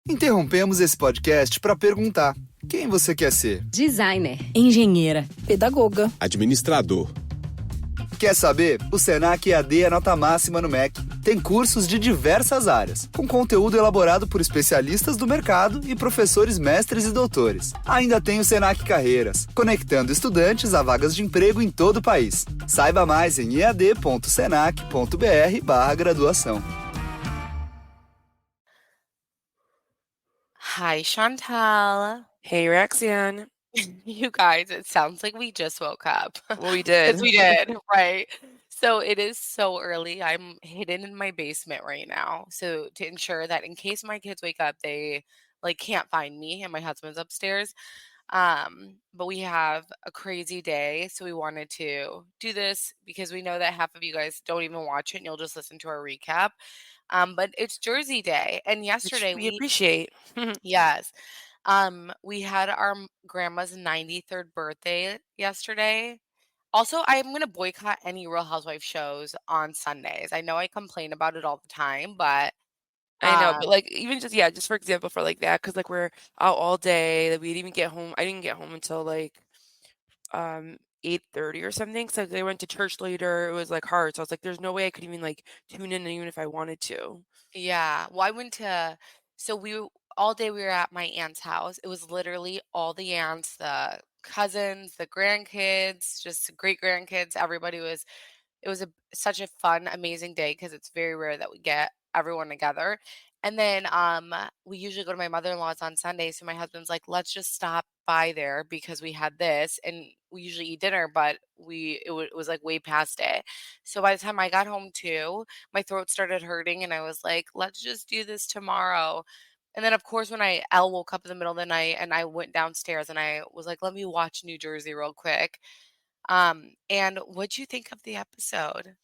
Interrompemos esse podcast para perguntar: quem você quer ser? Designer, engenheira, pedagoga, administrador. Quer saber? O Senac EAD é nota máxima no MEC. Tem cursos de diversas áreas, com conteúdo elaborado por especialistas do mercado e professores mestres e doutores. Ainda tem o Senac Carreiras, conectando estudantes a vagas de emprego em todo o país. Saiba mais em ead.senac.br/graduação. Hi, Chantal. hey Roxanne. You guys, it sounds like we just woke up. Well, we did. Because we did, right? So it is so early. I'm hidden in my basement right now. So to ensure that in case my kids wake up, they can't find me and my husband's upstairs. But we have a crazy day. So we wanted to do this because we know that half of you guys don't even watch it and you'll just listen to our recap. But it's Jersey Day. And yesterday we appreciate. Yes. We had our grandma's 93rd birthday yesterday. Also, I'm going to boycott any Real Housewives shows on Sundays. I know I complain about it all the time, but I know, but even just for example, for like that, because we're out all day, we didn't even get home. I didn't get home until 8:30 or something. So they went to church later. It was hard. So I was like, there's no way I could even tune in even if I wanted to. yeah. Well, I went to, so all day we were at my aunt's house. It was literally all the aunts, the cousins, the grandkids, just great grandkids. It was such a fun, amazing day because it's very rare that we get everyone together. And then we usually go to my mother-in-law's on Sunday. So my husband's like, let's just stop by there because we had this and we usually eat dinner, but it was way past it. So by the time I got home too, my throat started hurting and I was like, let's just do this tomorrow. And then of course when Elle woke up in the middle of the night and I went downstairs and I was like, let me watch New Jersey real quick. And what'd you think of the episode?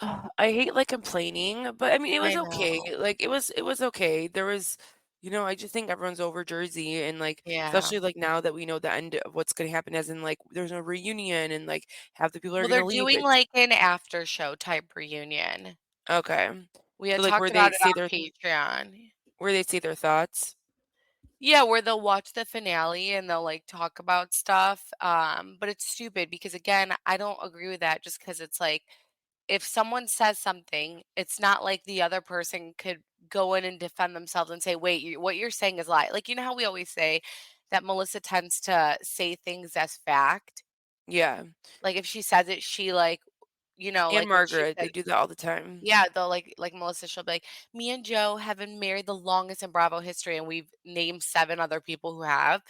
I hate complaining, but I mean it was I okay. know. It was okay. There was, I just think everyone's over Jersey and Yeah. especially now that we know the end of what's gonna happen, as in there's no reunion and half the people are Well, they're gonna leave. doing like an after show type reunion. Okay. We had So talked where about they it say on Patreon. their thoughts. Yeah, where they'll watch the finale and they'll talk about stuff. But it's stupid because again, I don't agree with that just because it's like if someone says something, it's not like the other person could go in and defend themselves and say, wait, what you're saying is lie. Like, you know how we always say that Melissa tends to say things as fact? Yeah. Like, if she says it, she And when she Margaret, said, they do that all the time. yeah, they'll like Melissa, she'll be like, me and Joe have been married the longest in Bravo history, and we've named 7 other people who have.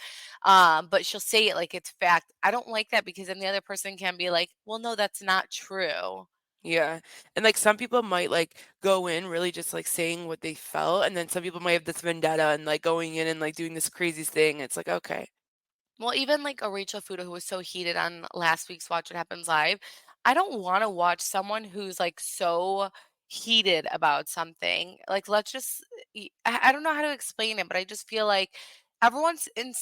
But she'll say it like it's fact. I don't like that because then the other person can be like, well, no, that's not true. Yeah. And some people might go in really just saying what they felt, and then some people might have this vendetta and going in and doing this crazy thing. It's like, okay. Well, even like a Rachel Fuda who was so heated on last week's Watch What Happens Live, I don't want to watch someone who's so heated about something. Like, let's just, I don't know how to explain it, but I just feel like everyone's in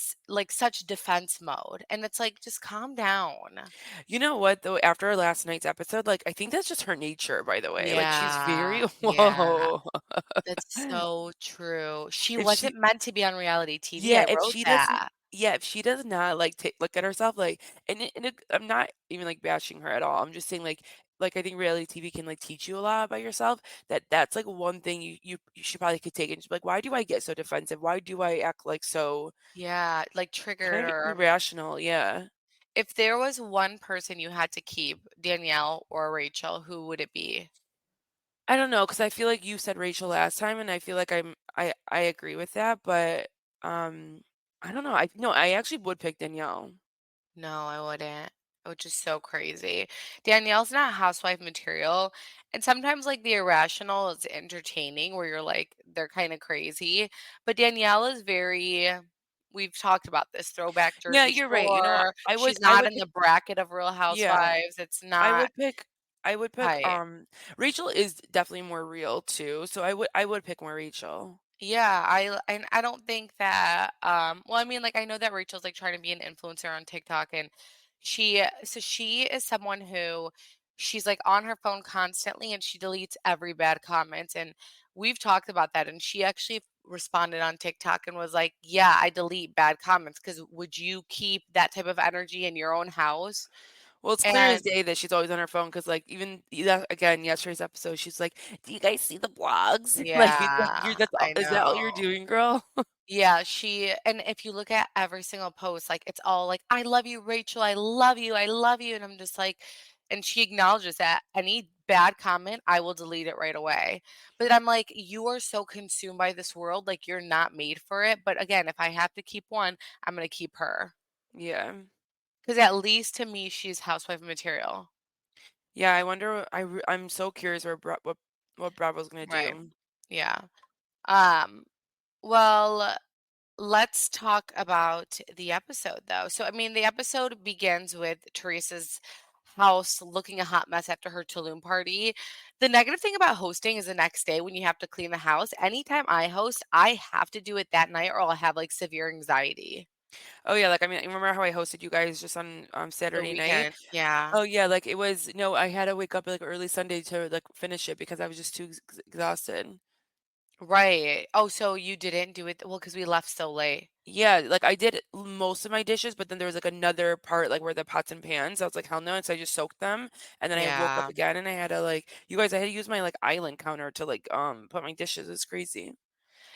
such defense mode, and it's like, just calm down. You know what though? After last night's episode, I think that's just her nature, by the way. She's very Yeah, yeah, whoa. that's so true. She If she wasn't meant to be on reality TV. Yeah, I wrote that. if she does not look at herself I'm not even bashing her at all. I'm just saying I think reality TV can teach you a lot about yourself. That's one thing you should probably could take and just be like, why do I get so defensive? Why do I act so Yeah, like triggered kind of or irrational? Yeah. if there was one person you had to keep, Danielle or Rachel, who would it be? I don't know, because I feel like you said Rachel last time, and I feel like I agree with that, but um I don't know. I actually would pick Danielle. No, I wouldn't. Which is so crazy. Danielle's not housewife material. And sometimes the irrational is entertaining where you're like, they're kind of crazy. But Danielle is we've talked about this throwback Yeah, Jersey you're right. You know, Shore. She's I not would in pick the bracket of Real yeah. Housewives. It's I not would pick I would pick right. Rachel is definitely more real too. So I would pick more Rachel. Yeah, and I don't think that well I mean I know that Rachel's trying to be an influencer on TikTok and she is someone who she's on her phone constantly and she deletes every bad comment and we've talked about that and she actually responded on TikTok and was like, "Yeah, I delete bad comments because would you keep that type of energy in your own house?" Well, it's clear as And day that she's always on her phone because, like, even again, yesterday's episode, she's like, "Do you guys see the blogs?" Like, it's like, yeah, you're that's all I is that all know. you're doing, girl? Yeah, and if you look at every single post, like, it's all like, "I love you, Rachel. I love you. I love you." And I'm just like, and she acknowledges that any bad comment, I will delete it right away. But I'm like, "You are so consumed by this world, like, you're not made for it." But again, if I have to keep one, I'm gonna keep her. Yeah. Because at least to me, she's housewife material. Yeah, I wonder I'm so curious what Bravo's gonna Right. do. Yeah. Um, well, let's talk about the episode though. So, I mean, the episode begins with Teresa's house looking a hot mess after her Tulum party. The negative thing about hosting is the next day when you have to clean the house. Anytime I host, I have to do it that night or I'll have like severe anxiety. Oh, yeah, like, I mean, you remember how I hosted you guys just on, The Saturday night? weekend. Yeah. Oh, yeah, like, it was no, I had to wake up, like, early Sunday to, like, finish it because I was just too exhausted. Right. Oh, so you didn't do it well because we left so late. Yeah, like, I did most of my dishes, but then there was, like, another part, like, where the pots and pans, I was like, "Hell no," and so I just soaked them, and then I woke up Yeah. again, and I had to, like you guys, I had to use my, like, island counter to, like, put my dishes, it's crazy.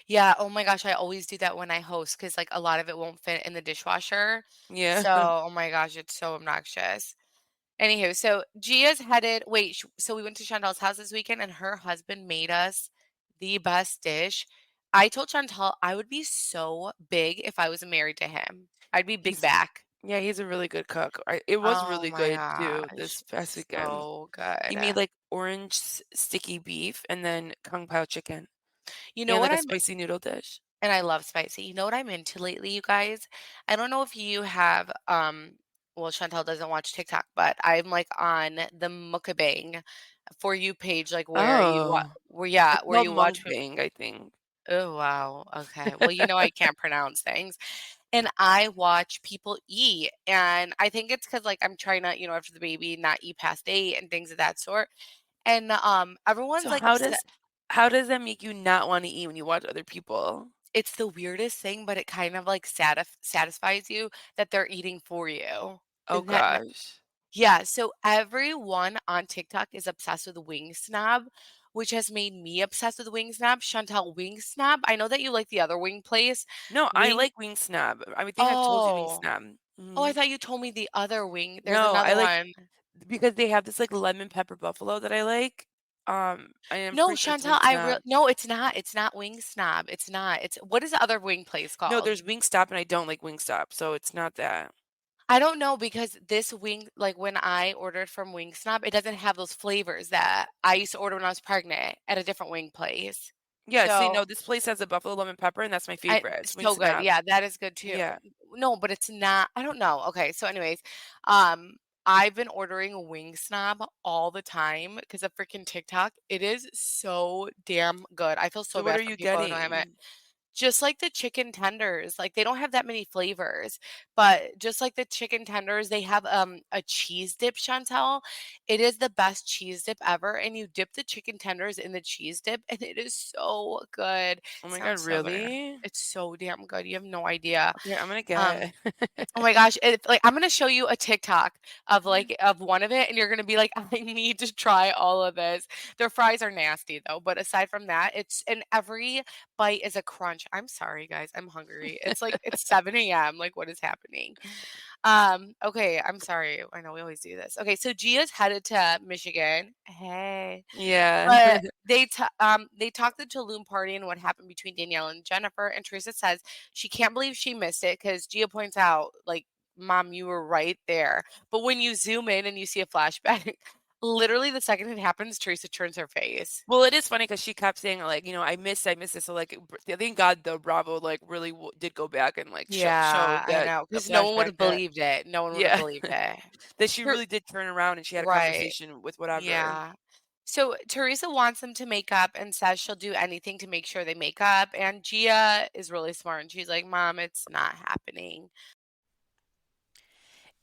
Yeah, oh my gosh, I always do that when I host because like, a lot of it won't fit in the dishwasher. Yeah. So, oh my gosh, it's so obnoxious. Anywho, so Gia's headed wait, so we went to Chantal's house this weekend, and her husband made us the best dish. I told Chantal I would be so big if I was married to him. I'd be big He's back. yeah, he's a really good cook. It was Oh really my good too gosh, this past weekend. so He good. made, like, orange sticky beef and then kung pao chicken You know and, like, what a I'm spicy noodle dish. and I love spicy. You know what I'm into lately, you guys? I don't know if you have well, Chantal doesn't watch TikTok, but I'm like on the mukbang for you page, like Oh, it's where called you watch mukbang, I think. oh wow. Okay. Well, you know I can't pronounce things. And I watch people eat. And I think it's because like I'm trying to, after the baby, not eat past 8 and things of that sort. And So everyone's like how upset. does that make you not wanna eat when you watch other people? It's the weirdest thing, but it kind of like satisfies you that they're eating for you. Oh Isn't that gosh. yeah, so everyone on TikTok is obsessed with Wing Snob, which has made me obsessed with Wing Snob. Chantal, Wing Snob, I know that you like the other wing place. No, I Wing like Wing Snob. I think I've told you Wing oh. Snob. Oh, I Mhm. thought you told me the other wing. There's No, I another like one. because they have this, like, lemon pepper buffalo that I like. I am No, pretty sure it's Wing Chantal, Snob. no, it's not. It's not Wing Snob. It's not. It's what is the other wing place No, called? there's Wingstop, and I don't like Wingstop, so it's not that. I don't know because this wing, like when I ordered from Wingstop, it doesn't have those flavors that I used to order when I was pregnant at a different wing place. Yeah, see, So no, this place has a buffalo lemon pepper, and that's my I favorite. It's so good. Wingstop. Yeah, that is good too. Yeah. No, but it's not. I don't know. Okay, so anyways, um, I've been ordering Wing Snob all the time because of freaking TikTok. It is so damn good. I feel so So what bad are for you people who don't have it. getting? Just like the chicken tenders, like, they don't have that many flavors, but just like the chicken tenders, they have, a cheese dip, Chantel. It is the best cheese dip ever, and you dip the chicken tenders in the cheese dip, and it is so good. Oh my god, Sounds so good. really? It's so damn good, you have no idea. Okay, I'm gonna Um get it. Oh my gosh, like, I'm gonna show you a TikTok of, like of one of it, and you're gonna be like, "I need to try all of this." Their fries are nasty, though, but aside from that, it's and every bite is a crunch. I'm sorry, guys, I'm hungry. It's 7 AM, like, what is happening? Okay, I'm sorry. I know we always do this. Okay, so Gia's headed to Michigan. Hey. Yeah. But they talked the Tulum party and what happened between Danielle and Jennifer, and Teresa says she can't believe she missed it because Gia points out, like, "Mom, you were right there." But when you zoom in and you see a flashback, literally the second it happens, Teresa turns her face. Well, it is funny because she kept saying, like, I miss it, so, like, thank God the Bravo, like, really did go back and, like, show Yeah, I that know, a because no one would flashback have that believed it. No one would have yeah, believed it. that she Ter really did turn around and she had a Right. conversation with whatever. Yeah. So Teresa wants them to make up and says she'll do anything to make sure they make up. And Gia is really smart and she's like, "Mom, it's not happening."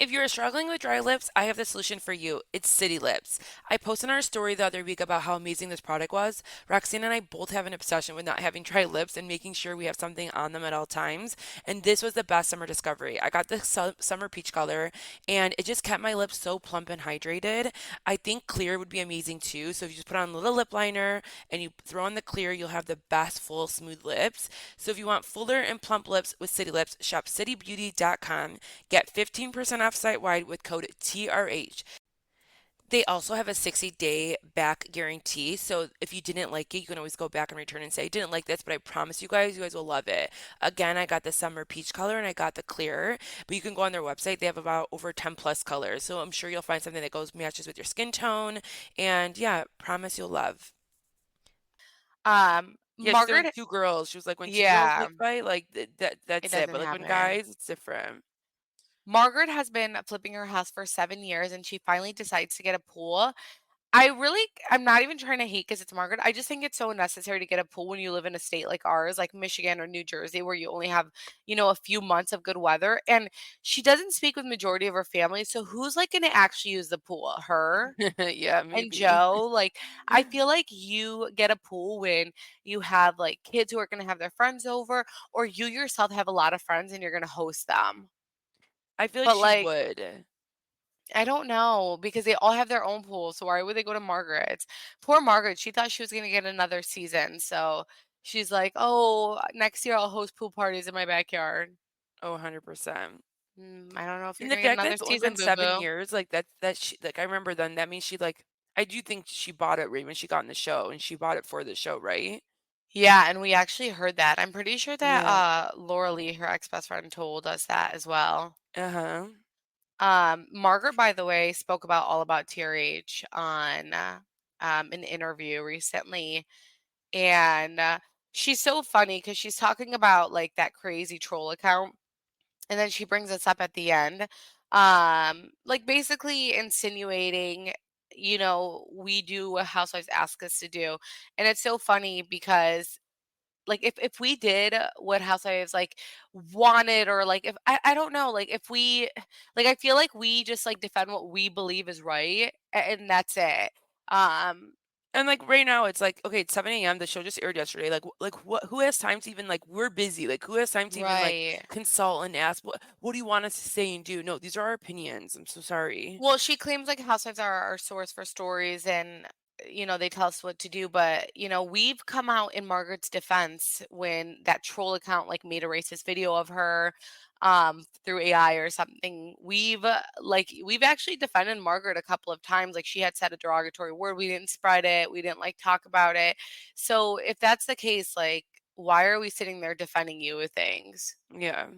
If you're struggling with dry lips, I have the solution for you. It's City Lips. I posted on our story the other week about how amazing this product was. Roxanne and I both have an obsession with not having dry lips and making sure we have something on them at all times. And this was the best summer discovery. I got the summer peach color and it just kept my lips so plump and hydrated. I think clear would be amazing too. So if you just put on a little lip liner and you throw on the clear, you'll have the best full smooth lips. So if you want fuller and plump lips with City Lips, shop citybeauty.com. Get 15% off site wide with code TRH. They also have a 60-day back guarantee. So if you didn't like it, you can always go back and return and say, I didn't like this, but I promise you guys will love it. Again, I got the summer peach color and I got the clear, but you can go on their website. They have about over 10 plus colors. So I'm sure you'll find something that goes matches with your skin tone. And yeah, promise you'll love. Yeah, she's doing Margaret, two girls. She was like, when two girls yeah, lip fight, like it that's it. doesn't But like when happen. guys, it's different. Margaret has been flipping her house for 7 years and she finally decides to get a pool. I'm not even trying to hate because it's Margaret. I just think it's so unnecessary to get a pool when you live in a state like ours, like Michigan or New Jersey, where you only have, a few months of good weather. And she doesn't speak with majority of her family. So who's like going to actually use the pool? Her Yeah, and maybe. Joe? Like, I feel like you get a pool when you have like kids who are going to have their friends over, or you yourself have a lot of friends and you're going to host them. I feel like But she like, would. I don't know because they all have their own pools. So why would they go to Margaret's? Poor Margaret, she thought she was going to get another season. So she's like, "Oh, next year I'll host pool parties in my backyard." Oh, 100%. I don't know if you're And the going to get fact that another it's only season, been boo 7 boo. years, like, that she like, I remember then that means she, like I do think she bought it right when she got in the show, and she bought it for the show, right? Yeah, and we actually heard that. I'm pretty sure that Yeah. Laura Lee, her ex-best friend, told us that as well. Uh-huh. Margaret, by the way, spoke about all about TRH on an interview recently. And she's so funny because she's talking about like that crazy troll account. And then she brings us up at the end, like basically insinuating, we do what Housewives ask us to do. And it's so funny because like if we did what Housewives like wanted, or like if I don't know, like if we like I feel like we just like defend what we believe is right, and that's it. Um And, like, right now, it's like, okay, it's 7 a.m., the show just aired yesterday, like, what who has time to even like, we're busy, like, who has time to even, like, right. consult and ask, "What do you want us to say and do?" No, these are our opinions, I'm so sorry. Well, she claims like housewives are our source for stories and they tell us what to do, but we've come out in Margaret's defense when that troll account like made a racist video of her through AI or something. We've actually defended Margaret a couple of times. Like she had said a derogatory word, we didn't spread it, we didn't like talk about it. So if that's the case, like why are we sitting there defending you with things? Yeah.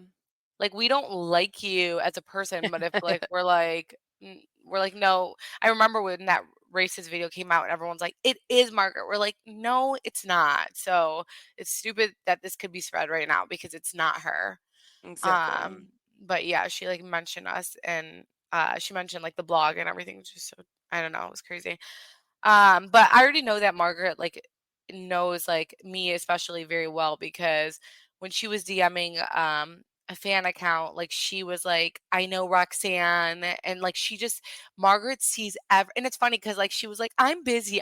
Like, we don't like you as a person, but if, like, we're like, "No." I remember when that racist video came out and everyone's like, "It is Margaret." We're like, "No, it's not." So, it's stupid that this could be spread right now because it's not her. Exactly. Um, but yeah, she, like, mentioned us and, she mentioned, like, the blog and everything. It's just so I don't know, it was crazy. But I already know that Margaret, like, knows, like, me especially very well because when she was DMing, a fan account, like, she was like, "I know Roxanne," and, like, Margaret sees and it's funny because like, she was like, I'm busy,"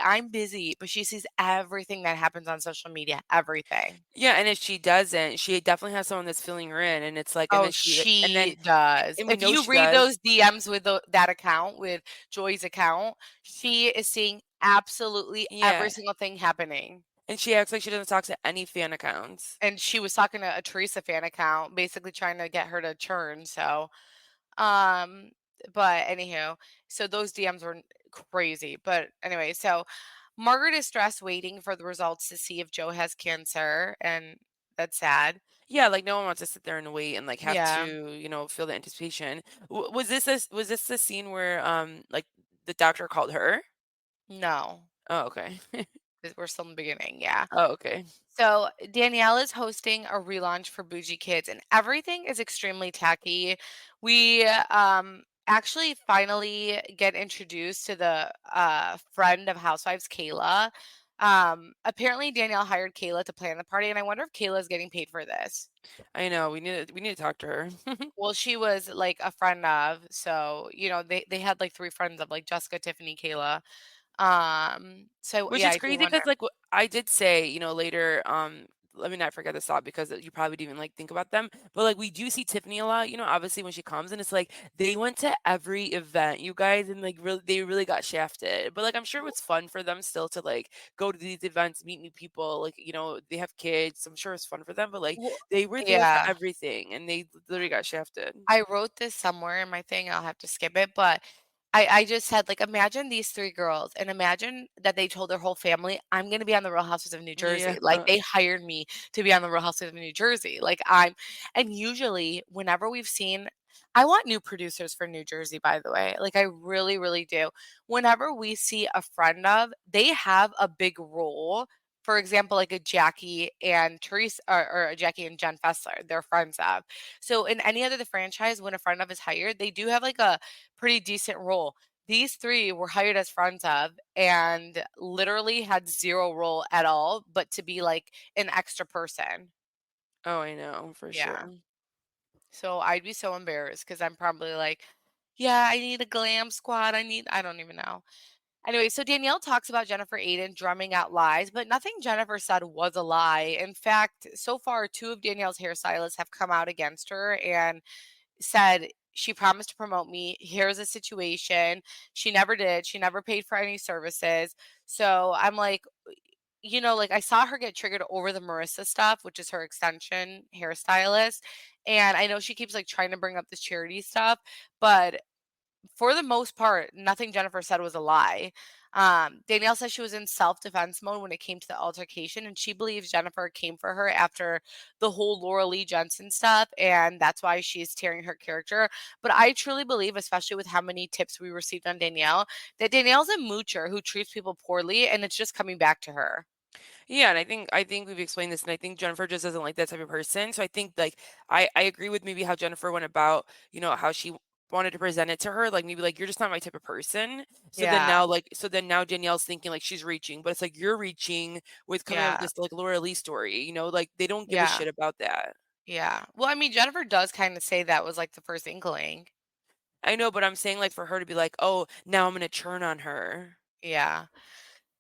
but she sees everything that happens on social media, everything. Yeah, and if she doesn't, she definitely has someone that's filling her in, and it's like and Oh, then she like and then she does. and we If know you she read does. those DMs with that account, with Joy's account, she is seeing absolutely every Yeah, single thing happening. and she acts like she doesn't talk to any fan accounts. And she was talking to a Teresa fan account, basically trying to get her to churn. So, um, but anywho, so those DMs were crazy. But anyway, so Margaret is stressed waiting for the results to see if Joe has cancer, and that's sad. Yeah, like, no one wants to sit there and wait and, like, have Yeah, to, feel the anticipation. Was this the scene where, like, the doctor called her? no, Oh, okay. 'cause we're still in the beginning. Yeah. Oh, okay. So Danielle is hosting a relaunch for Boujie Kids, and everything is extremely tacky. We actually finally get introduced to the friend of Housewives, Kayla. Apparently Danielle hired Kayla to plan the party, and I wonder if Kayla is getting paid for this. I know, we need to talk to her. Well, she was like a friend of, so they had like three friends of like Jessica, Tiffany, Kayla. So Which yeah, is I do crazy wonder. because, like, I did say, later, let me not forget this thought because you probably didn't even, like, think about them, but, like, we do see Tiffany a lot, obviously when she comes, and it's like, they went to every event, you guys, and, like, they really got shafted, but, like, I'm sure it's fun for them still to, like, go to these events, meet new people, like, they have kids, I'm sure it's fun for them, but, like, Well, they were there for yeah. everything, and they literally got shafted. I wrote this somewhere in my thing, I'll have to skip it, but I just said, like, imagine these 3 girls and imagine that they told their whole family, "I'm gonna be on the Real Houses of New Yeah. Jersey." Like, they hired me to be on the Real Houses of New Jersey. Like, I'm and usually whenever we've seen I want new producers for New Jersey, by the way. Like, I really, really do. Whenever we see a friend of, they have a big role. For example, like a Jackie and Teresa or a Jackie and Jen Fessler, they're friends of. So in any other the franchise, when a friend of is hired, they do have like a pretty decent role. These 3 were hired as friends of and literally had 0 role at all, but to be like an extra person. Oh, I know, for Yeah. sure. So I'd be so embarrassed because I'm probably like, yeah, I need a glam squad. I don't even know. Anyway, so Danielle talks about Jennifer Aydin drumming out lies, but nothing Jennifer said was a lie. In fact, so far, 2 of Danielle's hairstylists have come out against her and said, "She promised to promote me. Here's a situation. She never did. She never paid for any services." So I'm like, like I saw her get triggered over the Marissa stuff, which is her extension hairstylist. And I know she keeps like trying to bring up this charity stuff, but for the most part, nothing Jennifer said was a lie. Danielle says she was in self defense mode when it came to the altercation, and she believes Jennifer came for her after the whole Laura Lee Jensen stuff, and that's why she's tearing her character. But I truly believe, especially with how many tips we received on Danielle, that Danielle's a moocher who treats people poorly, and it's just coming back to her. Yeah, and I think we've explained this, and I think Jennifer just doesn't like that type of person. So I think like I agree with maybe how Jennifer went about, how she wanted to present it to her, like maybe like you're just not my type of person. Yeah, So then now Danielle's thinking like she's reaching, but it's like you're reaching with coming up with yeah, this like Laura Lee story, like they don't give a yeah, shit about that. yeah. Well, I mean, Jennifer does kind of say that was like the first inkling. I know, but I'm saying like for her to be like, oh, now I'm gonna turn on her. Yeah.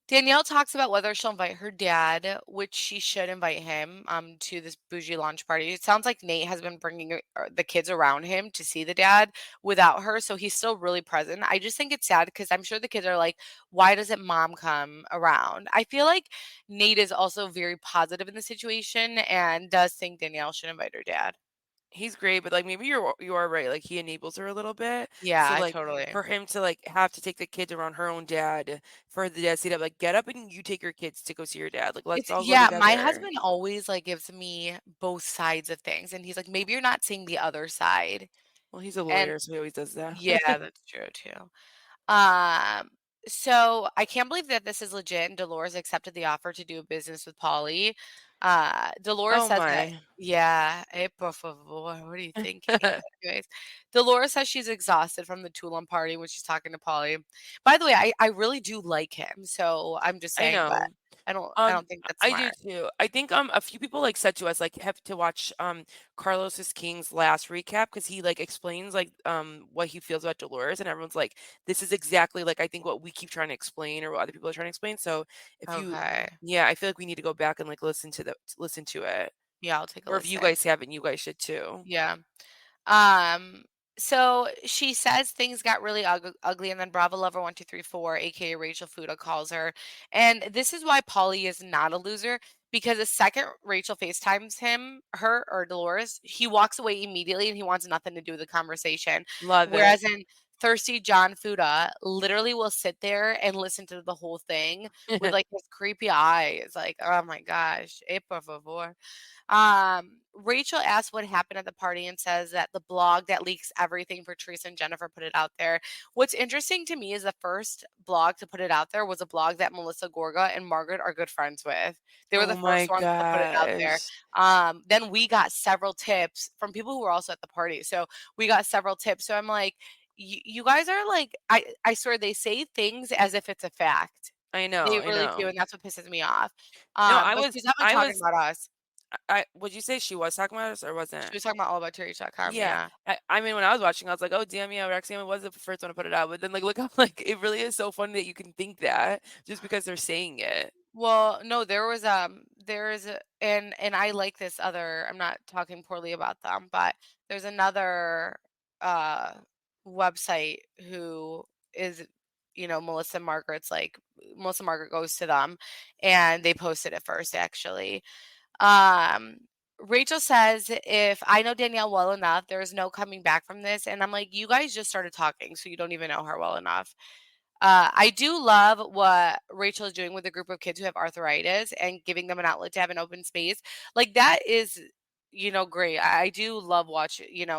Danielle talks about whether she'll invite her dad, which she should invite him to this bougie launch party. It sounds like Nate has been bringing the kids around him to see the dad without her, so he's still really present. I just think it's sad because I'm sure the kids are like, "Why doesn't mom come around?" I feel like Nate is also very positive in the situation and does think Danielle should invite her dad. He's great, but, like, maybe you are right, like, he enables her a little bit. Yeah, So, I like, totally. for him to, like, have to take the kids around her own dad, for the dad to say like, "Get up and you take your kids to go see your dad, like, let's It's all go yeah, my together." husband always like gives me both sides of things and he's like, "Maybe you're not seeing the other side." Well, he's a And lawyer, so he always does that. yeah, that's true too. Um, so I can't believe that this is legit and Dolores accepted the offer to do business with Polly. Dolores Oh says that my. yeah, por favor, what are you thinking? Anyways, Dolores says she's exhausted from the Tulum party when she's talking to Polly. By the way, I really do like him, so I'm just I saying, but know. I don't think that's I do smart. too. I think a few people like said to us like have to watch Carlos's King's last recap because he like explains like what he feels about Dolores and everyone's like this is exactly like I think what we keep trying to explain or what other people are trying to explain. So if you Okay. yeah, I feel like we need to go back and like listen to it. Yeah, I'll take a Or if you listen. guys haven't, you guys should too. Yeah. Um, so she says things got really ugly, and then Bravo Lover 1234, aka Rachel Fuda, calls her. And this is why Polly is not a loser, because the second Rachel FaceTimes her or Dolores, he walks away immediately and he wants nothing to do with the conversation. Love it. Whereas in Thirsty John Fuda literally will sit there and listen to the whole thing with like his creepy eyes. Like, oh my gosh, por favor. Rachel asks what happened at the party and says that the blog that leaks everything for Teresa and Jennifer put it out there. What's interesting to me is the first blog to put it out there was a blog that Melissa Gorga and Margaret are good friends with. They were the Oh first my ones to put it out there. gosh. Then we got several tips from people who were also at the party. So we got several tips. So I'm like, you guys are like, I swear they say things as if it's a fact. I know, They I really do, know. and that's what pisses me off. No, But she's definitely I talking was about us. I would you say she was talking about us or She wasn't? was talking about all about Teresa.com, Yeah. yeah. I mean, when I was watching, I was like, "Oh, damn, yeah, Roxanne was the first one to put it out." But then, like, look how, like, it really is so funny that you can think that just because they're saying it. Well, no, there is a and I like this other I'm not talking poorly about them, but there's another uh website who is Melissa Margaret's like Melissa Margaret goes to them and they posted it first actually. Um Rachel says if I know Danielle well enough, there is no coming back from this. And I'm like, you guys just started talking, so you don't even know her well enough. I do love what Rachel is doing with a group of kids who have arthritis and giving them an outlet to have an open space. Like that is, great. I do love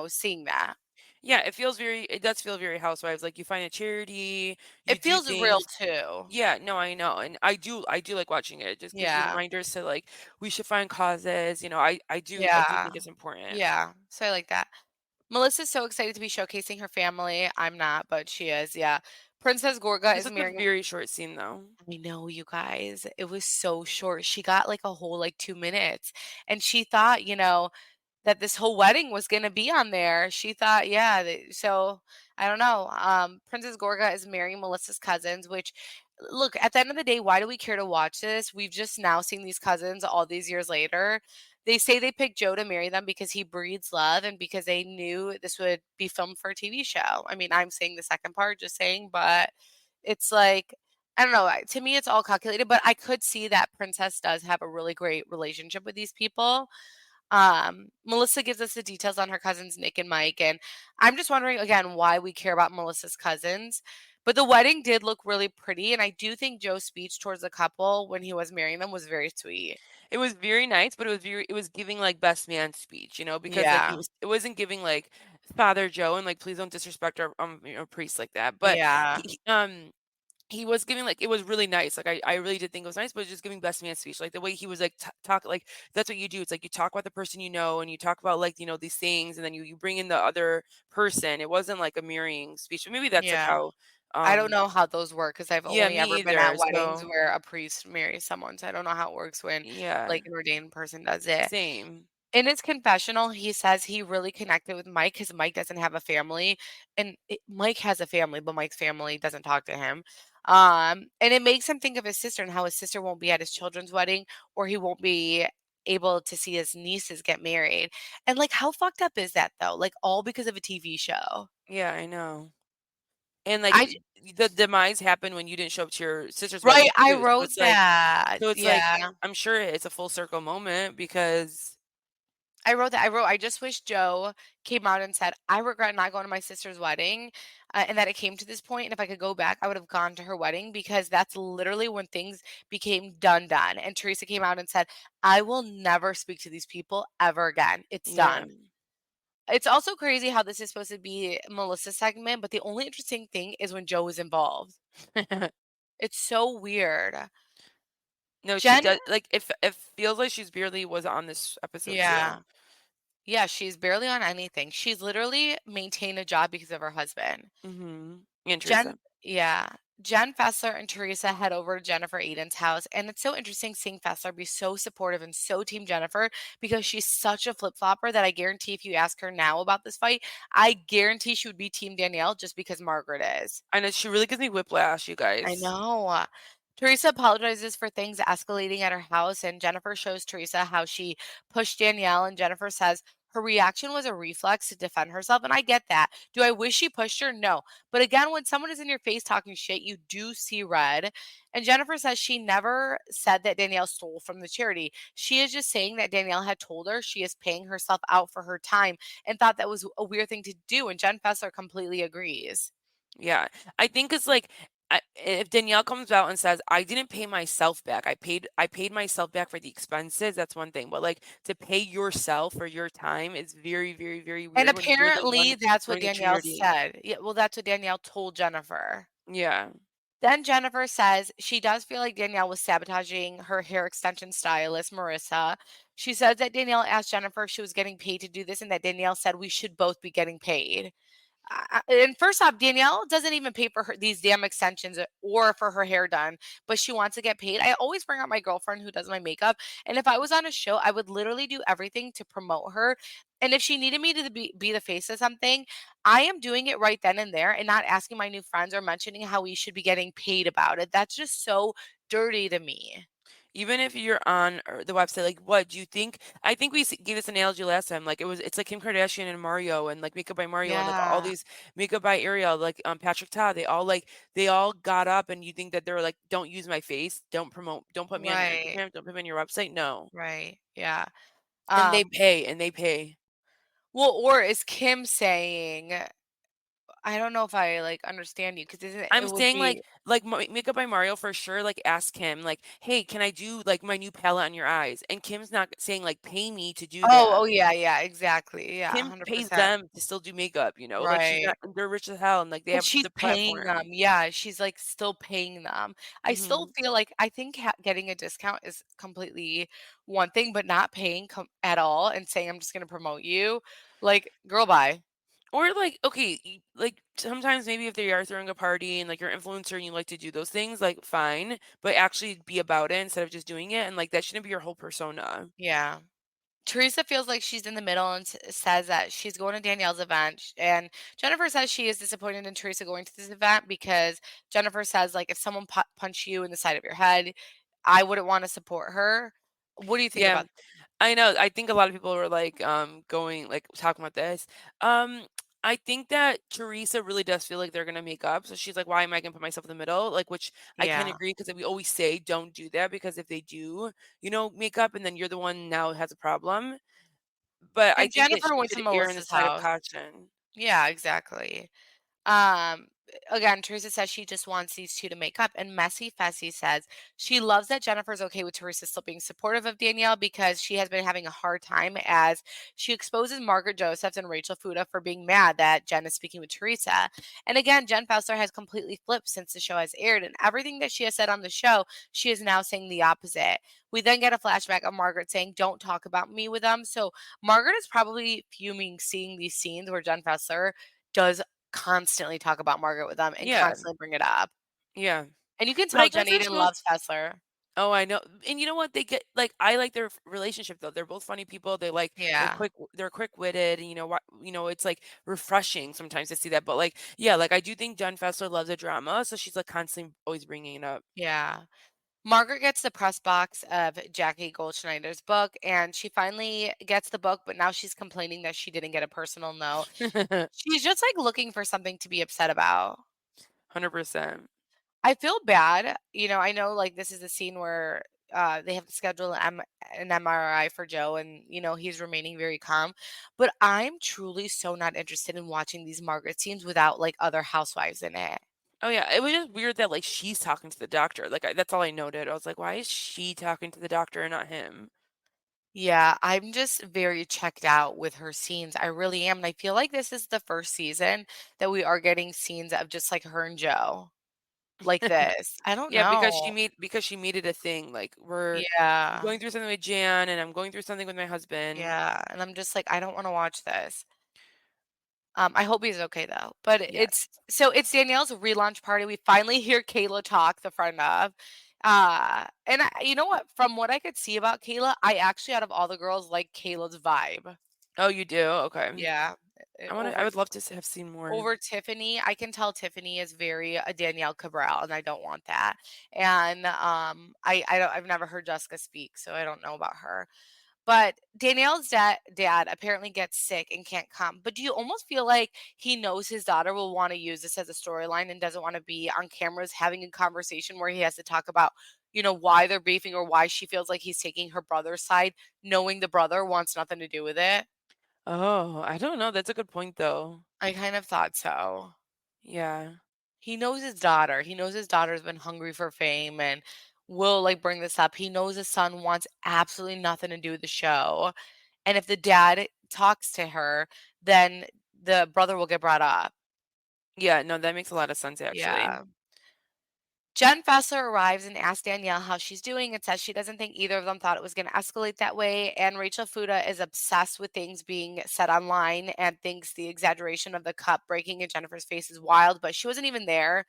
seeing that. Yeah, it does feel very Housewives. Like, you find a charity, you It do feels real things. too. Yeah, no, I know, and I do like watching it. It just gives you Yeah. reminders to, like, we should find causes, I do Yeah. think it's important. Yeah. So I like that. Melissa's so excited to be showcasing her family. I'm not, but she is. Yeah. Princess Gorga This is was a marrying. very short scene, though. I know, you guys. It was so short. She got like a whole like 2 minutes. And she thought, that this whole wedding was gonna be on there. She thought, yeah, so I don't know. Princess Gorga is marrying Melissa's cousins, which look, at the end of the day, why do we care to watch this? We've just now seen these cousins all these years later. They say they picked Joe to marry them because he breeds love and because they knew this would be filmed for a TV show. I mean, I'm saying the second part, just saying, but it's like I don't know. To me, it's all calculated, but I could see that Princess does have a really great relationship with these people. Melissa gives us the details on her cousins Nick and Mike, and I'm just wondering again why we care about Melissa's cousins. But the wedding did look really pretty, and I do think Joe's speech towards the couple when he was marrying them was very sweet. It was very nice, but it was giving, like, best man speech, because, like, Yeah, it wasn't giving, like, Father Joe and, like, please don't disrespect our, priest like that, but yeah, he was giving, like, it was really nice, like, I really did think it was nice, but it was just giving best man speech, like, the way he was, like, talk like, that's what you do, it's like you talk about the person you know, and you talk about, like, these things, and then you bring in the other person. It wasn't like a mirroring speech, but maybe that's, like, yeah. how, I don't um know how those work because I've yeah, only me ever been either, at weddings so where a priest marries someone, so I don't know how it works when yeah, like an ordained person does it. same. In his confessional, he says he really connected with Mike because Mike doesn't have a family, and Mike has a family, but Mike's family doesn't talk to him. And it makes him think of his sister and how his sister won't be at his children's wedding, or he won't be able to see his nieces get married. And like, how fucked up is that though? Like, all because of a TV show. Yeah, I know. And, like, I j- the demise happened when you didn't show up to your sister's right, wedding I too, wrote that. so it's like, Yeah. I'm sure it's a full circle moment because I wrote that. I just wish Joe came out and said, "I regret not going to my sister's wedding," and that it came to this point. And if I could go back, I would have gone to her wedding because that's literally when things became done. And Teresa came out and said, "I will never speak to these people ever again. It's yeah. done." It's also crazy how this is supposed to be Melissa's segment, but the only interesting thing is when Joe was involved. It's so weird. No, she Jen, does, like, it feels like she's barely was on this episode too. yeah. Yeah, she's barely on anything. She's literally maintained a job because of her husband. And Jen Teresa. yeah. Jen Fessler and Teresa head over to Jennifer Aydins' house, and it's so interesting seeing Fessler be so supportive and so team Jennifer because she's such a flip-flopper that I guarantee if you ask her now about this fight, I guarantee she would be team Danielle just because Margaret is. I know she really gives me whiplash, you I guys. know. Teresa apologizes for things escalating at her house, and Jennifer shows Teresa how she pushed Danielle, and Jennifer says her reaction was a reflex to defend herself, and I get that. Do I wish she pushed her? No. But again, when someone is in your face talking shit, you do see red. And Jennifer says she never said that Danielle stole from the charity. She is just saying that Danielle had told her she is paying herself out for her time and thought that was a weird thing to do, and Jen Fessler completely agrees. Yeah. I think it's like, if Danielle comes out and says, "I didn't pay myself back. I paid myself back for the expenses," that's one thing. But, like, to pay yourself for your time is very, very, very And weird when you're the one apparently that's what running a Danielle charity. said. Yeah, well, that's what Danielle told Jennifer. Yeah. Then Jennifer says she does feel like Danielle was sabotaging her hair extension stylist, Marissa. She says that Danielle asked Jennifer if she was getting paid to do this and that Danielle said we should both be getting paid. And first off, Danielle doesn't even pay for these damn extensions or for her hair done, but she wants to get paid. I always bring up my girlfriend who does my makeup, and if I was on a show, I would literally do everything to promote her. And if she needed me to be the face of something, I am doing it right then and there and not asking my new friends or mentioning how we should be getting paid about it. That's just so dirty to me. Even if you're on the website, like, what do you think? I think we gave this analogy last time. Like, it's like Kim Kardashian and Mario, and like Makeup by Mario, and like all Yeah, these Makeup by Ariel, like Patrick Todd. They all got up, and you think that they're like, don't use my face, don't promote, don't put me on your right, Instagram, don't put me on your website. No, right, yeah. and they Um, pay, and they pay. well, or is Kim saying, I don't know if I like understand you because isn't it I'm would saying be Makeup by Mario for sure. Like, ask him, like, hey, can I do like my new palette on your eyes? And Kim's not saying like, pay me to do oh, that. oh yeah, yeah, exactly. Yeah, Kim pays 100%. them to still do makeup, you know? Like, she's Right. not they're rich as hell, and, like, they But have she's the paying platform. them. Yeah, she's like still paying them. I still Mhm. feel like I think getting a discount is completely one thing, but not paying at all and saying I'm just going to promote you, like girl bye. Or, like, okay, like, sometimes maybe if they are throwing a party and, like, you're an influencer and you like to do those things, like, fine, but actually be about it instead of just doing it, and, like, that shouldn't be your whole persona. Yeah. Teresa feels like she's in the middle and says that she's going to Danielle's event. And Jennifer says she is disappointed in Teresa going to this event because Jennifer says, like, if someone punched you in the side of your head, I wouldn't want to support her. What do you think Yeah. about? I know. I think a lot of people were like, going like talking about this. I think that Teresa really does feel like they're gonna make up. So she's like, why am I gonna put myself in the middle? Like, which I can Yeah. agree because we always say don't do that because if they do, make up and then you're the one now has a problem. But I And think that Jennifer she went to should err on the Melissa's side of house. caution. Yeah, exactly. Um, Again, Teresa says she just wants these two to make up. And Messy Fessy says she loves that Jennifer's okay with Teresa still being supportive of Danielle because she has been having a hard time as she exposes Margaret Josephs and Rachel Fuda for being mad that Jen is speaking with Teresa. And again, Jen Fessler has completely flipped since the show has aired, and everything that she has said on the show, she is now saying the opposite. We then get a flashback of Margaret saying, "Don't talk about me with them." So Margaret is probably fuming seeing these scenes where Jen Fessler does constantly talk about Margaret with them and Yeah, constantly bring it up. yeah. And you can But I tell guess Jen that Aydin shows. loves Fessler. Oh, I know. And you know what? They get like I like their relationship though. They're both funny people. Yeah. They're quick-witted and it's like refreshing sometimes to see that. But like yeah, like I do think Jen Fessler loves a drama, so she's like constantly always bringing it up. Yeah. Margaret gets the press box of Jackie Goldschneider's book and she finally gets the book, but now she's complaining that she didn't get a personal note. She's just like looking for something to be upset about. 100%. I feel bad. I know like this is a scene where they have to schedule an MRI for Joe, and he's remaining very calm. But I'm truly so not interested in watching these Margaret scenes without like other housewives in it. Oh yeah, it was just weird that like she's talking to the doctor. Like that's all I noted. I was like, why is she talking to the doctor and not him? Yeah, I'm just very checked out with her scenes. I really am. And I feel like this is the first season that we are getting scenes of just like her and Joe like this. I don't Yeah, know. because she made it a thing. Like we're Yeah. going through something with Jan, and I'm going through something with my husband. Yeah. And I'm just like, I don't want to watch this. I hope he's okay though. But Yes. it's Danielle's relaunch party. We finally hear Kayla talk, the friend of. And you know what? From what I could see about Kayla, I actually, out of all the girls, like Kayla's vibe. Oh, you do? Okay. Yeah. I would love to have seen more. Over Tiffany, I can tell Tiffany is very a Danielle Cabral, and I don't want that. And I've never heard Jessica speak, so I don't know about her. But Danielle's dad apparently gets sick and can't come. But do you almost feel like he knows his daughter will want to use this as a storyline and doesn't want to be on cameras having a conversation where he has to talk about, why they're beefing or why she feels like he's taking her brother's side, knowing the brother wants nothing to do with it? Oh, I don't know. That's a good point though. I kind of thought so. Yeah. He knows his daughter. He knows his daughter's been hungry for fame and will like bring this up. He knows his son wants absolutely nothing to do with the show. And if the dad talks to her, then the brother will get brought up. Yeah, no, that makes a lot of sense actually. Yeah. Jen Fessler arrives and asks Danielle how she's doing and says she doesn't think either of them thought it was going to escalate that way. And Rachel Fuda is obsessed with things being said online and thinks the exaggeration of the cup breaking in Jennifer's face is wild, but she wasn't even there.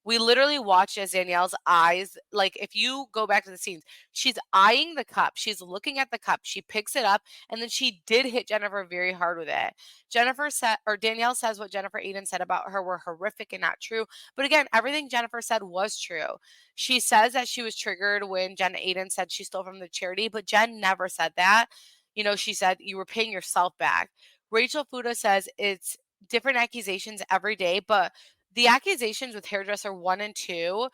We literally watched as Danielle's eyes, like if you go back to the scenes, she's eyeing the cup. She's looking at the cup. She picks it up and then she did hit Jennifer very hard with it. Jennifer said, or Danielle says what Jennifer Aydin said about her were horrific and not true. But again, everything Jennifer said was true. She says that she was triggered when Jen Aydin said she stole from the charity, but Jen never said that. She said you were paying yourself back. Rachel Fuda says it's different accusations every day, but the accusations with hairdresser 1 and 2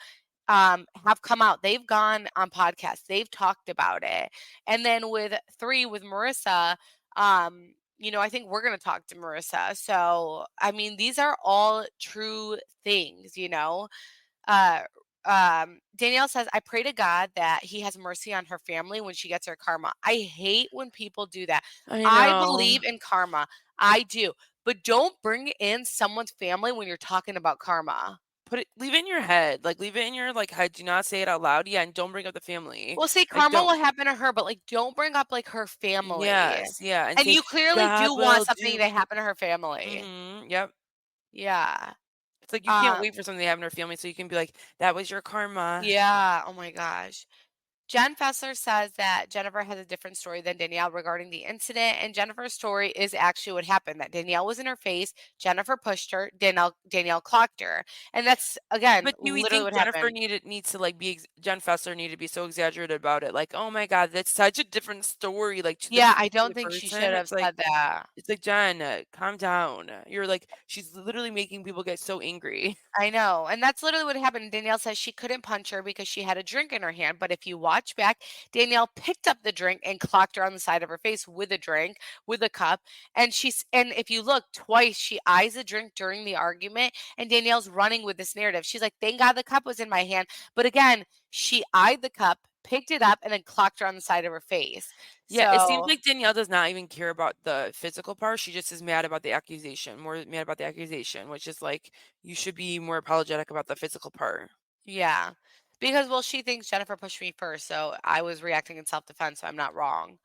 have come out. They've gone on podcasts. They've talked about it. And then with 3, with Marissa, I think we're going to talk to Marissa. So, I mean, these are all true things. Uh, Danielle says, I pray to God that he has mercy on her family when she gets her karma. I hate when people do that. I I know. believe in karma. I do. But don't bring in someone's family when you're talking about karma. Leave it in your head. Like, leave it in your, like, head. Do not say it out loud. Yeah, and don't bring up the family. Well, see, Like, karma don't. will happen to her, but, like, don't bring up, like, her family. Yes, yeah, and And say, you clearly "God do want will something do." to happen to her family. Yep. Yeah. It's like you can't Uh, wait for something to happen to her family so you can be like, "That was your karma." yeah. Oh my gosh. Jen Fessler says that Jennifer has a different story than Danielle regarding the incident, and Jennifer's story is actually what happened. That Danielle was in her face, Jennifer pushed her, Danielle clocked her, and that's again But do we literally think what happened. needs to, like, Jen Fessler needed to be so exaggerated about it? Like, "Oh my god, that's such a different story, like, 2 Yeah, different I people to don't the think she should person." have said that. It's like, "Jen, calm down." You're like she's literally making people get so angry. I know. And that's literally what happened. Danielle says she couldn't punch her because she had a drink in her hand. But if you watch back, Danielle picked up the drink and clocked her on the side of her face with a drink, with a cup. And if you look twice, she eyes the drink during the argument. And Danielle's running with this narrative. She's like, thank God the cup was in my hand. But again, she eyed the cup, picked it up, and then clocked her on the side of her face. Yeah, it seems So like Danielle does not even care about the physical part, she just is mad about the accusation, more mad about the accusation, which is like, you should be more apologetic about the physical part. yeah. Because well, she thinks Jennifer pushed me first, so I was reacting in self-defense, so I'm not wrong.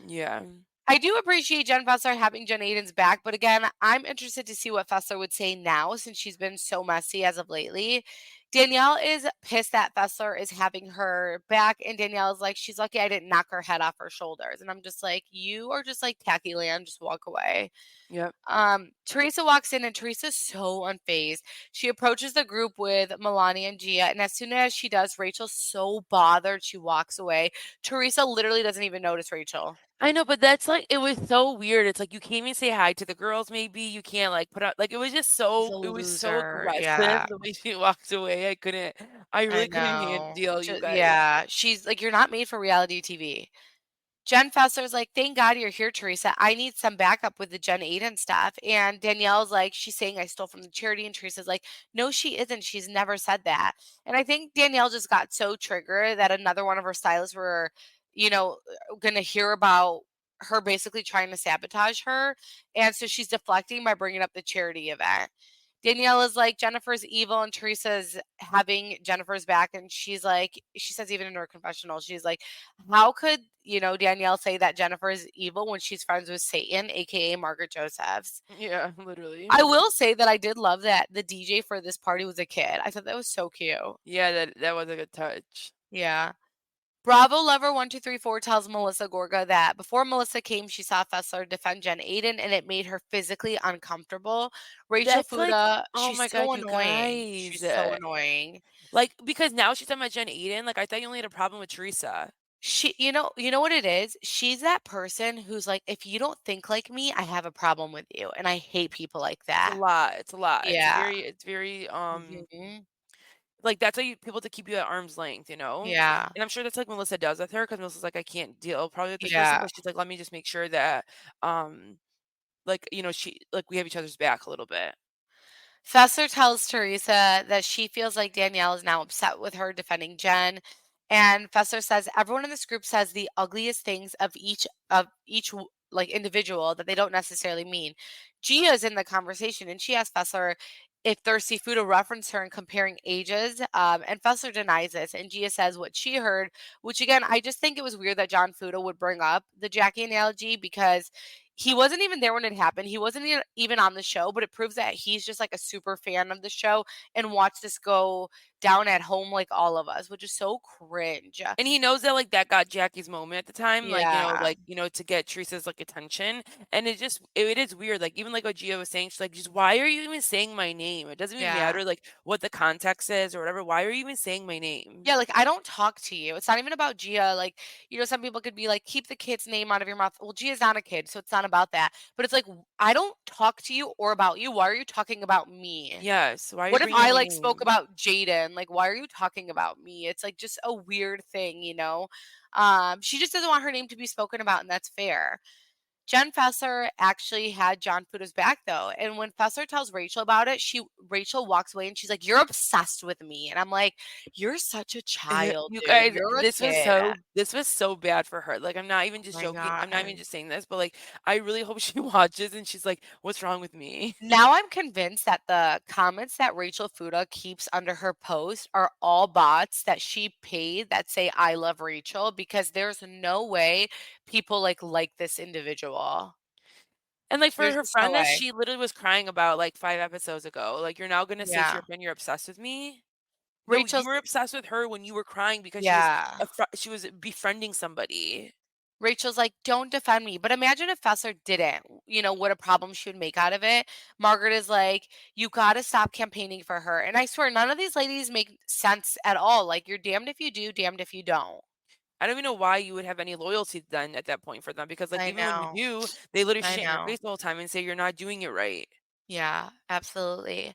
Yeah. I do appreciate Jen Fessler having Jen Aydin's back, but again, I'm interested to see what Fessler would say now since she's been so messy as of lately. Danielle is pissed that Fessler is having her back, and Danielle is like, she's lucky I didn't knock her head off her shoulders. And I'm just like, you are just like tacky land, just walk away. Yep. Teresa walks in and Teresa's so unfazed. She approaches the group with Milani and Gia, and as soon as she does, Rachel's so bothered she walks away. Teresa literally doesn't even notice Rachel. I know, but that's like it was so weird. It's like you can't even say hi to the girls, maybe. You can't like put out like She's a it was so loser. aggressive Yeah, the way she walked away. I I really couldn't know. handle you guys. Yeah, she's like, you're not made for reality TV. Jen Fessler's like, thank God you're here, Teresa. I need some backup with the Jen Aydin stuff. And Danielle's like, she's saying I stole from the charity. And Teresa's like, no, she isn't. She's never said that. And I think Danielle just got so triggered that another one of her stylists were, going to hear about her basically trying to sabotage her. And so she's deflecting by bringing up the charity event. Danielle is like, Jennifer's evil, and Teresa's having Jennifer's back. And she's like, she says, even in her confessional, she's like, how could, Danielle say that Jennifer is evil when she's friends with Satan, aka Margaret Josephs? Yeah, literally. I will say that I did love that the DJ for this party was a kid. I thought that was so cute. Yeah, that was a good touch. Yeah. Bravo Lover 1234 tells Melissa Gorga that before Melissa came, she saw Fessler defend Jen Aydin and it made her physically uncomfortable. Rachel That's like, Fuda, oh she's my god, so you annoying. guys. She's so annoying. Like because now she's talking about Jen Aydin. Like I thought you only had a problem with Teresa. You know what it is? She's that person who's like, if you don't think like me, I have a problem with you. And I hate people like It's a that. lot. It's a lot. Yeah. It's very Mhm. like that's how you people to keep you at arm's length, you know? Yeah. And I'm sure that's like Melissa does with her because Melissa's like, I can't deal probably with this person, Yeah. but she's like, let me just make sure that like, she like we have each other's back a little bit. Fessler tells Teresa that she feels like Danielle is now upset with her defending Jen. And Fessler says everyone in this group says the ugliest things of each like individual that they don't necessarily mean. Gia's in the conversation and she asks Fessler, if Thirsty Fuda referenced her and comparing ages, and Fessler denies this, and Gia says what she heard, which again, I just think it was weird that John Fuda would bring up the Jackie analogy because he wasn't even there when it happened. He wasn't even on the show, but it proves that he's just like a super fan of the show and watched this go down at home like all of us, which is so cringe. And he knows that, like, that got Jackie's moment at the time, Yeah. to get Teresa's, like, attention, and it is weird, like, even like what Gia was saying, she's like, "Just why are you even saying my name? It doesn't even Yeah. matter, like, what the context is or whatever. Why are you even saying my name?" Yeah, like, I don't talk to you. It's not even about Gia, like, some people could be like, "Keep the kid's name out of your mouth." Well, Gia's not a kid, so it's not about that. But it's like, I don't talk to you or about you. Why are you talking about me? Yes, why are you What if bringing up I, my like, spoke name? about Jaden? Like, why are you talking about me? It's, like, just a weird thing, you know? She just doesn't want her name to be spoken about, and that's fair. Jen Fessler actually had John Fuda's back though, and when Fessler tells Rachel about it, Rachel walks away and she's like, "You're obsessed with me," and I'm like, "You're such a child, You dude. guys, You're a kid." this was so bad for her, like, I'm not even just My joking, god. I'm not even just saying this, but, like, I really hope she watches and she's like, "What's wrong with me?" Now I'm convinced that the comments that Rachel Fuda keeps under her post are all bots that she paid that say "I love Rachel" because there's no way people like this individual. And, like, for There's her just no friend that way. she literally was crying about, like, 5 episodes ago, like, you're now gonna say to Yeah. your friend, "You're obsessed with me?" No, you Rachel's were obsessed with her when you were crying because yeah. she was befriending somebody. Rachel's like, "Don't defend me." But imagine if Fessler didn't, what a problem she would make out of it. Margaret is like, "You gotta stop campaigning for her." And I swear, none of these ladies make sense at all. Like, you're damned if you do, damned if you don't. I don't even know why you would have any loyalty then at that point for them because, like, I even when you know. do, they literally I shit in your know. face the whole time and say you're not doing it right. Yeah, absolutely.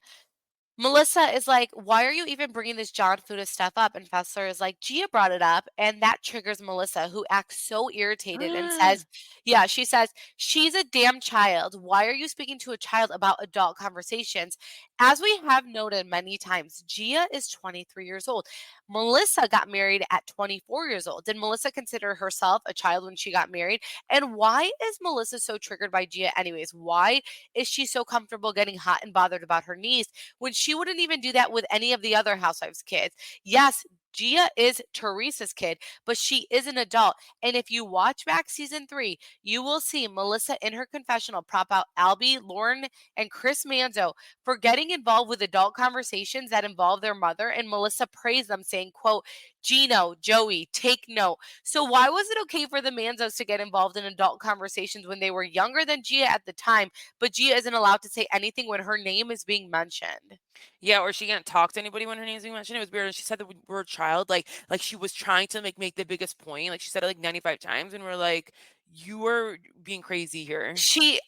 Melissa is like, "Why are you even bringing this John Fuda stuff up?" And Fessler is like, "Gia brought it up." And that triggers Melissa, who acts so irritated and says, yeah, she says, "She's a damn child. Why are you speaking to a child about adult conversations?" As we have noted many times, Gia is 23 years old. Melissa got married at 24 years old. Did Melissa consider herself a child when she got married? And why is Melissa so triggered by Gia anyways? Why is she so comfortable getting hot and bothered about her niece when she wouldn't even do that with any of the other housewives' kids? Yes, Gia is Teresa's kid, but she is an adult. And if you watch back season 3, you will see Melissa in her confessional prop out Albie, Lauren, and Chris Manzo for getting involved with adult conversations that involve their mother. And Melissa praised them, saying, quote, "Gino, Joey, take note." So why was it okay for the Manzos to get involved in adult conversations when they were younger than Gia at the time, but Gia isn't allowed to say anything when her name is being mentioned? Yeah, or she can't talk to anybody when her name's being mentioned. It was weird. She said the word child, like she was trying to make the biggest point. Like she said it like 95 times, and we're like, you are being crazy here.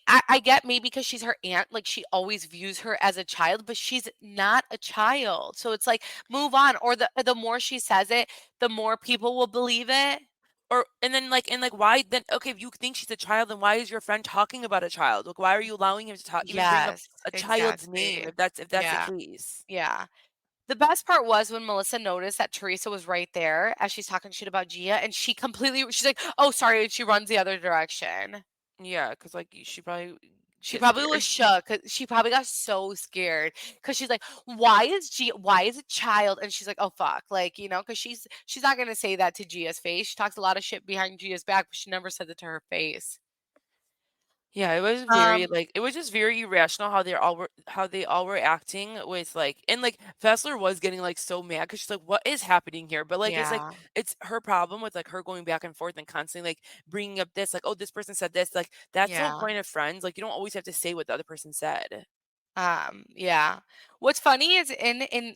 I get maybe because she's her aunt, like she always views her as a child, but she's not a child. So it's like, move on. Or the more she says it, the more people will believe it. Or and why then? Okay, if you think she's a child, then why is your friend talking about a child? Like, why are you allowing him to talk, even bring up Yes, a child's name exactly. if that's the Yeah, case? yeah. The best part was when Melissa noticed that Teresa was right there as she's talking shit about Gia, and she's like, "Oh, sorry," and she runs the other direction. Yeah, because like she probably She get probably was scared. shook 'cause she probably got so scared because she's like, why is a child?" And she's like, "Oh, fuck," like, because she's not gonna say that to Gia's face. She talks a lot of shit behind Gia's back, but she never says it to her face. Yeah, Um, it was just very irrational how they all were acting with and like Fessler was getting like so mad because she's like, what is happening here? But like yeah, it's her problem with like her going back and forth and constantly like bringing up this like, oh, this person said this, like that's the whole yeah. point of friends. Like you don't always have to say what the other person said. Yeah. What's funny is in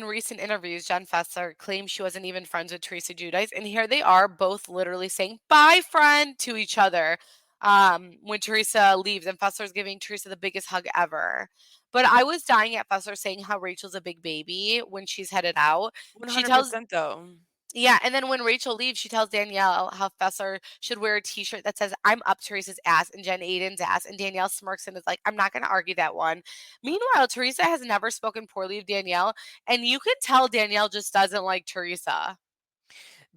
recent interviews, Jen Fessler claimed she wasn't even friends with Teresa Giudice, and here they are both literally saying "bye, friend" to each other. When Teresa leaves, and Fessler's giving Teresa the biggest hug ever. But I was dying at Fessler saying how Rachel's a big baby when she's headed out. She tells 100% though. Yeah, and then when Rachel leaves, she tells Danielle how Fessler should wear a T-shirt that says "I'm up Teresa's ass" and Jen Aydin's ass, and Danielle smirks and is like, "I'm not going to argue that one." Meanwhile, Teresa has never spoken poorly of Danielle, and you could tell Danielle just doesn't like Teresa.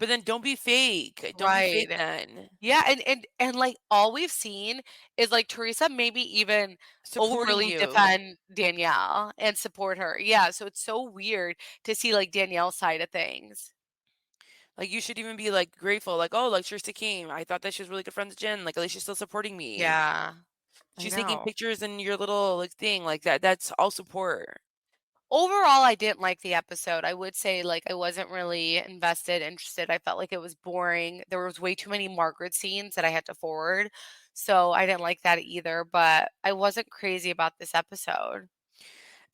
But then don't be fake. Don't be fake Right. then. Yeah, and, like, all we've seen is, like, Teresa maybe even Supporting overly you. defend Danielle and support her. Yeah, so it's so weird to see, like, Danielle's side of things. Like, you should even be, like, grateful, like, "Oh, like, Tristan came. I thought that she was really good friends with Jen. Like, at least she's still supporting me. Yeah, I She's taking know. pictures in your little, like, thing." Like, that's all support. Overall, I didn't like the episode. I would say, like, I wasn't really invested, interested. I felt like it was boring. There was way too many Margaret scenes that I had to forward, so I didn't like that either, but I wasn't crazy about this episode,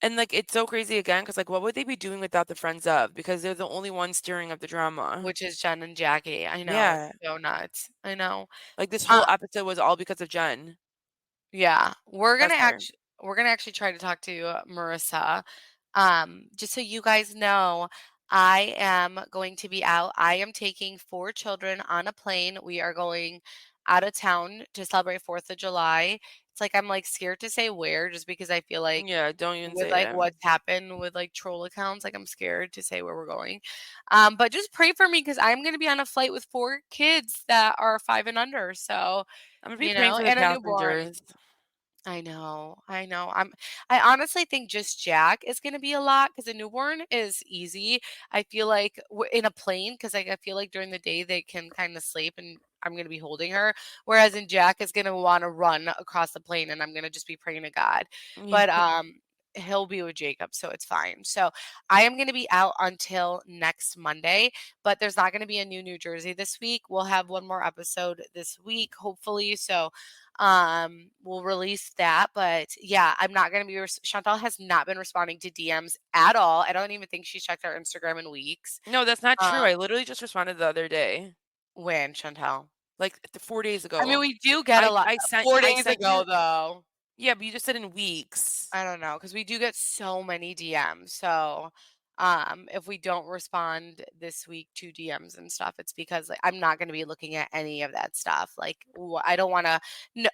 And, like, it's so crazy again because like, what would they be doing without the friends of? Because they're the only ones stirring up the drama. which is Jen and Jackie. I know, it's Yeah. so nuts. I know. Like, this Uh whole episode was all because of Jen. Yeah, That's her. we're gonna actually try to talk to Marissa. Just so you guys know, I am going to be out. I am taking 4 children on a plane. We are going out of town to celebrate 4th of July. It's like I'm like scared to say where just because I feel like Yeah, don't even with say like it. what's happened with like troll accounts, like I'm scared to say where we're going. But just pray for me because I'm gonna be on a flight with 4 kids that are 5 and under. So, I'm gonna be praying for the and a newborn. passengers. I know, I know. I honestly think just Jack is gonna be a lot because a newborn is easy. I feel like in a plane because like I feel like during the day they can kind of sleep and I'm gonna be holding her. Whereas in Jack is gonna want to run across the plane and I'm gonna just be praying to God. Yeah. But he'll be with Jacob, so it's fine. So I am gonna be out until next Monday, but there's not gonna be a New Jersey this week. We'll have one more episode this week, hopefully. So we'll release that, but yeah, I'm not going to be Chantal has not been responding to DMs at all. I don't even think she's checked our Instagram in weeks. No, that's not um true. I literally just responded the other day, when Chantal, like 4 days I mean, ago. we do get a lot. I sent 4 I days sent ago you. though, Yeah, but you just said in weeks. I don't know, because we do get so many DMs. So if we don't respond this week to DMs and stuff, it's because like I'm not going to be looking at any of that stuff. Like I don't want to,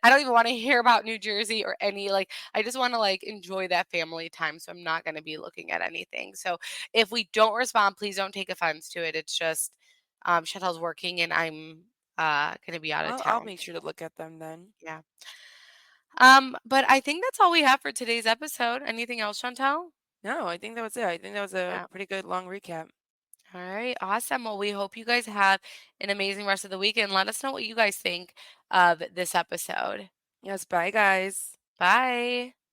I don't even want to hear about New Jersey or any like I just want to like enjoy that family time. So I'm not going to be looking at anything. So if we don't respond, please don't take offense to it. It's just Chantal's working and I'm going to be out of I'll town. make sure to look at them then. Yeah. But I think that's all we have for today's episode. Anything else, Chantal? No, I think that was it. I think that was a Yeah. pretty good long recap. All right, awesome. Well, we hope you guys have an amazing rest of the week and let us know what you guys think of this episode. Yes, bye guys. Bye.